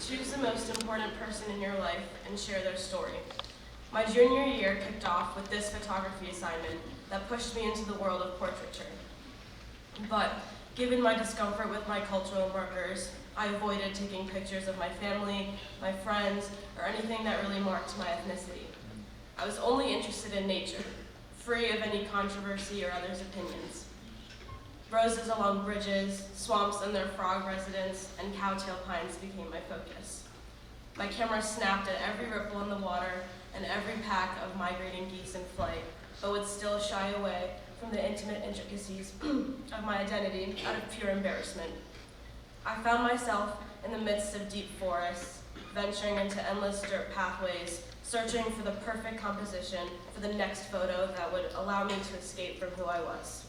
Choose the most important person in your life and share their story. My junior year kicked off with this photography assignment that pushed me into the world of portraiture. But given my discomfort with my cultural markers, I avoided taking pictures of my family, my friends, or anything that really marked my ethnicity. I was only interested in nature, free of any controversy or others' opinions. Roses along bridges, swamps and their frog residents, and cowtail pines became my focus. My camera snapped at every ripple in the water and every pack of migrating geese in flight, but would still shy away from the intimate intricacies of my identity out of pure embarrassment. I found myself in the midst of deep forests, venturing into endless dirt pathways, searching for the perfect composition for the next photo that would allow me to escape from who I was.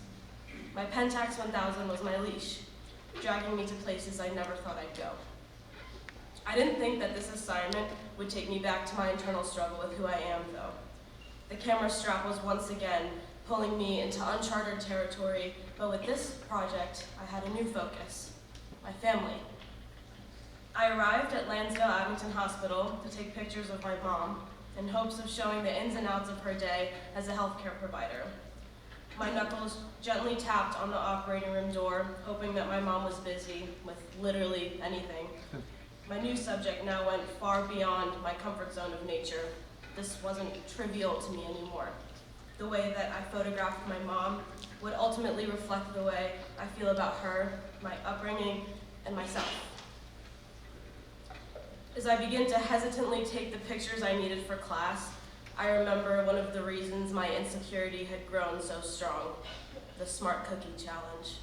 My Pentax 1000 was my leash, dragging me to places I never thought I'd go. I didn't think that this assignment would take me back to my internal struggle with who I am, though. The camera strap was once again pulling me into uncharted territory, but with this project, I had a new focus: my family. I arrived at Lansdale Abington Hospital to take pictures of my mom in hopes of showing the ins and outs of her day as a healthcare provider. My knuckles gently tapped on the operating room door, hoping that my mom was busy with literally anything. My new subject now went far beyond my comfort zone of nature. This wasn't trivial to me anymore. The way that I photographed my mom would ultimately reflect the way I feel about her, my upbringing, and myself. As I began to hesitantly take the pictures I needed for class, I remember one of the reasons my insecurity had grown so strong: the Smart Cookie Challenge.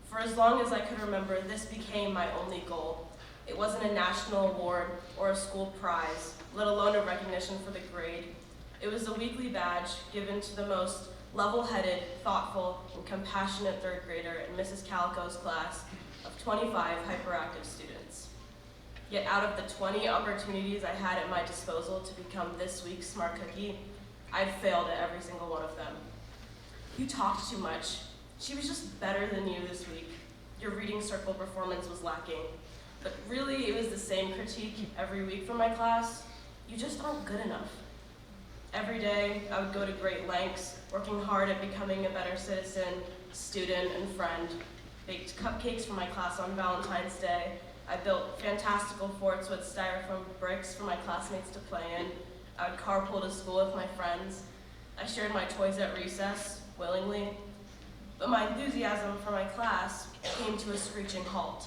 For as long as I could remember, this became my only goal. It wasn't a national award or a school prize, let alone a recognition for the grade. It was a weekly badge given to the most level-headed, thoughtful, and compassionate third grader in Mrs. Calico's class of 25 hyperactive students. Yet out of the 20 opportunities I had at my disposal to become this week's Smart Cookie, I'd failed at every single one of them. You talked too much. She was just better than you this week. Your reading circle performance was lacking. But really, it was the same critique every week from my class. You just aren't good enough. Every day, I would go to great lengths, working hard at becoming a better citizen, student, and friend. Baked cupcakes for my class on Valentine's Day. I built fantastical forts with styrofoam bricks for my classmates to play in. I would carpool to school with my friends. I shared my toys at recess, willingly. But my enthusiasm for my class came to a screeching halt.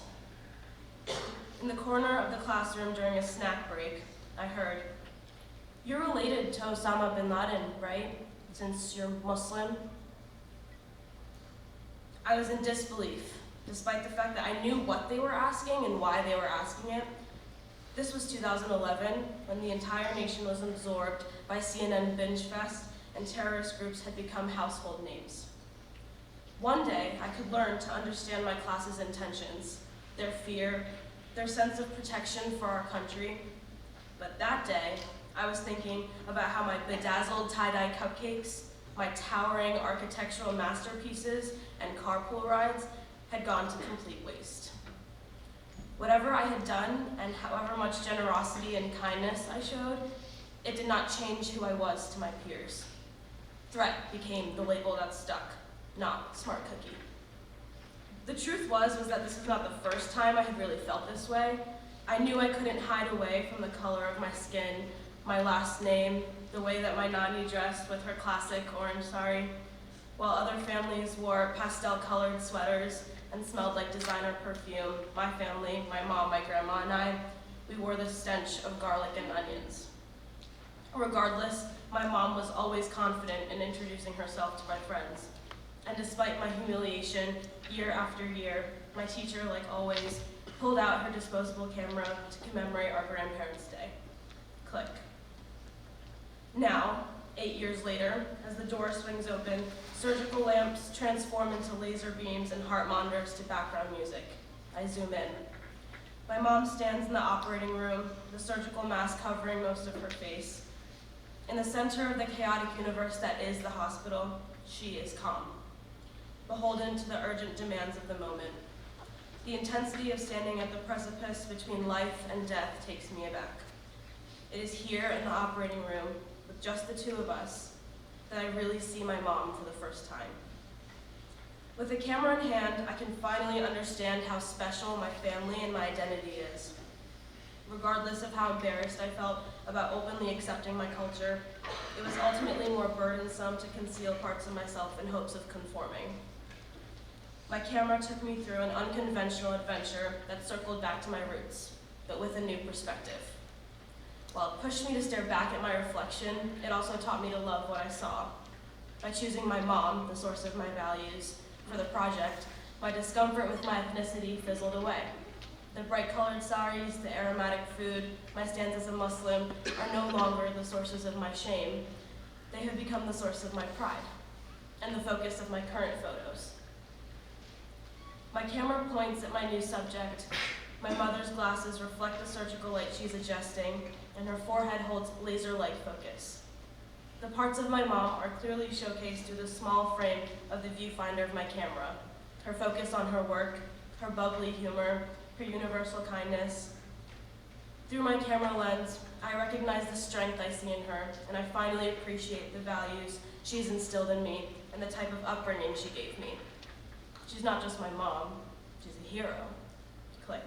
In the corner of the classroom during a snack break, I heard, "You're related to Osama bin Laden, right? Since you're Muslim?" I was in disbelief, despite the fact that I knew what they were asking and why they were asking it. This was 2011, when the entire nation was absorbed by CNN binge fest and terrorist groups had become household names. One day, I could learn to understand my class's intentions, their fear, their sense of protection for our country. But that day, I was thinking about how my bedazzled tie-dye cupcakes, my towering architectural masterpieces, and carpool rides had gone to complete waste. Whatever I had done, and however much generosity and kindness I showed, it did not change who I was to my peers. Threat became the label that stuck, not Smart Cookie. The truth was that this was not the first time I had really felt this way. I knew I couldn't hide away from the color of my skin, my last name, the way that my nanny dressed with her classic orange sari, while other families wore pastel-colored sweaters and smelled like designer perfume. My family, my mom, my grandma, and I, we wore the stench of garlic and onions. Regardless, my mom was always confident in introducing herself to my friends. And despite my humiliation year after year, my teacher, like always, pulled out her disposable camera to commemorate our grandparents' day. Click. Now, 8 years later, as the door swings open, surgical lamps transform into laser beams and heart monitors to background music. I zoom in. My mom stands in the operating room, the surgical mask covering most of her face. In the center of the chaotic universe that is the hospital, she is calm, beholden to the urgent demands of the moment. The intensity of standing at the precipice between life and death takes me aback. It is here in the operating room, with just the two of us, that I really see my mom for the first time. With a camera in hand, I can finally understand how special my family and my identity is. Regardless of how embarrassed I felt about openly accepting my culture, it was ultimately more burdensome to conceal parts of myself in hopes of conforming. My camera took me through an unconventional adventure that circled back to my roots, but with a new perspective. While it pushed me to stare back at my reflection, it also taught me to love what I saw. By choosing my mom, the source of my values, for the project, my discomfort with my ethnicity fizzled away. The bright-colored saris, the aromatic food, my stance as a Muslim are no longer the sources of my shame. They have become the source of my pride and the focus of my current photos. My camera points at my new subject. My mother's glasses reflect the surgical light she's adjusting, and her forehead holds laser-like focus. The parts of my mom are clearly showcased through the small frame of the viewfinder of my camera. Her focus on her work, her bubbly humor, her universal kindness. Through my camera lens, I recognize the strength I see in her, and I finally appreciate the values she's instilled in me and the type of upbringing she gave me. She's not just my mom, she's a hero. Click.